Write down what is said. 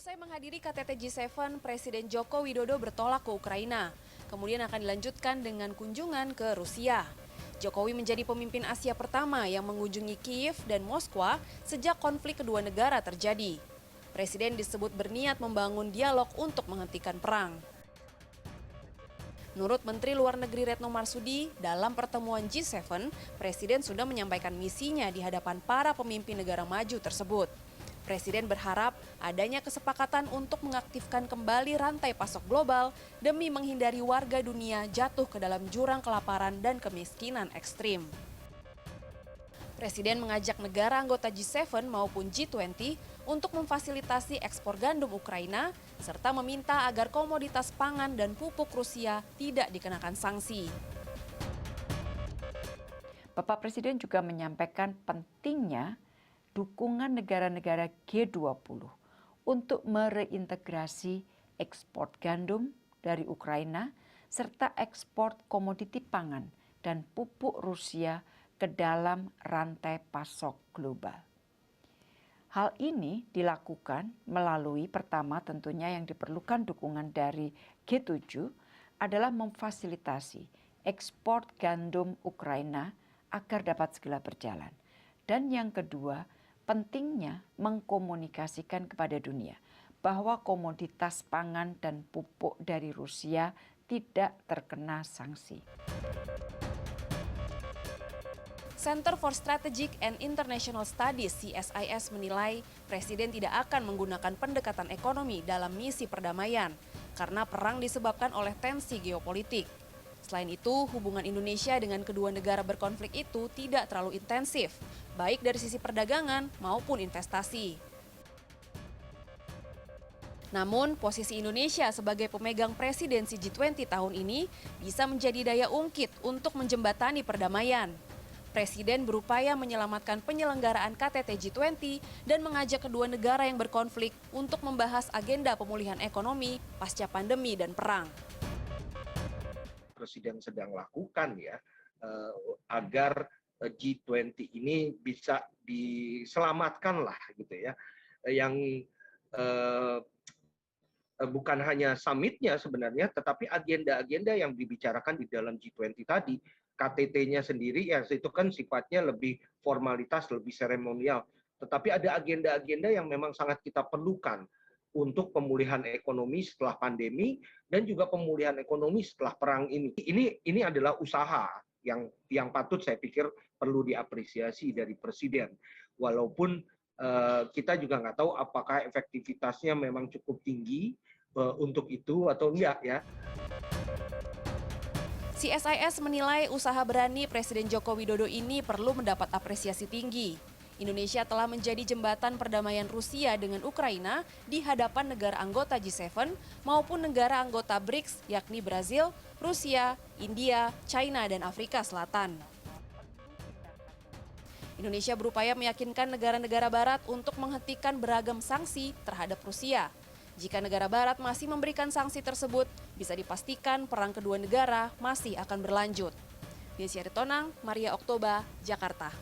Usai menghadiri KTT G7, Presiden Joko Widodo bertolak ke Ukraina. Kemudian akan dilanjutkan dengan kunjungan ke Rusia. Jokowi menjadi pemimpin Asia pertama yang mengunjungi Kiev dan Moskwa sejak konflik kedua negara terjadi. Presiden disebut berniat membangun dialog untuk menghentikan perang. Menurut Menteri Luar Negeri Retno Marsudi, dalam pertemuan G7, Presiden sudah menyampaikan misinya di hadapan para pemimpin negara maju tersebut. Presiden berharap adanya kesepakatan untuk mengaktifkan kembali rantai pasok global demi menghindari warga dunia jatuh ke dalam jurang kelaparan dan kemiskinan ekstrim. Presiden mengajak negara anggota G7 maupun G20 untuk memfasilitasi ekspor gandum Ukraina, serta meminta agar komoditas pangan dan pupuk Rusia tidak dikenakan sanksi. Bapak Presiden juga menyampaikan pentingnya dukungan negara-negara G20 untuk mereintegrasi ekspor gandum dari Ukraina serta ekspor komoditi pangan dan pupuk Rusia ke dalam rantai pasok global. Hal ini dilakukan melalui pertama tentunya yang diperlukan dukungan dari G7 adalah memfasilitasi ekspor gandum Ukraina agar dapat segera berjalan. Dan yang kedua, pentingnya mengkomunikasikan kepada dunia bahwa komoditas pangan dan pupuk dari Rusia tidak terkena sanksi. Center for Strategic and International Studies (CSIS) menilai Presiden tidak akan menggunakan pendekatan ekonomi dalam misi perdamaian karena perang disebabkan oleh tensi geopolitik. Selain itu, hubungan Indonesia dengan kedua negara berkonflik itu tidak terlalu intensif, baik dari sisi perdagangan maupun investasi. Namun, posisi Indonesia sebagai pemegang presidensi G20 tahun ini bisa menjadi daya ungkit untuk menjembatani perdamaian. Presiden berupaya menyelamatkan penyelenggaraan KTT G20 dan mengajak kedua negara yang berkonflik untuk membahas agenda pemulihan ekonomi pasca pandemi dan perang. Presiden sedang lakukan agar G20 ini bisa diselamatkan lah gitu ya, yang bukan hanya summitnya sebenarnya, tetapi agenda-agenda yang dibicarakan di dalam G20 tadi, KTT-nya sendiri ya itu kan sifatnya lebih formalitas, lebih seremonial, tetapi ada agenda-agenda yang memang sangat kita perlukan untuk pemulihan ekonomi setelah pandemi dan juga pemulihan ekonomi setelah perang ini. Ini adalah usaha yang patut saya pikir perlu diapresiasi dari Presiden. Walaupun kita juga nggak tahu apakah efektivitasnya memang cukup tinggi untuk itu atau enggak ya. CSIS menilai usaha berani Presiden Joko Widodo ini perlu mendapat apresiasi tinggi. Indonesia telah menjadi jembatan perdamaian Rusia dengan Ukraina di hadapan negara anggota G7 maupun negara anggota BRICS yakni Brazil, Rusia, India, China, dan Afrika Selatan. Indonesia berupaya meyakinkan negara-negara barat untuk menghentikan beragam sanksi terhadap Rusia. Jika negara barat masih memberikan sanksi tersebut, bisa dipastikan perang kedua negara masih akan berlanjut. Desy Aritonang, Maria Oktober, Jakarta.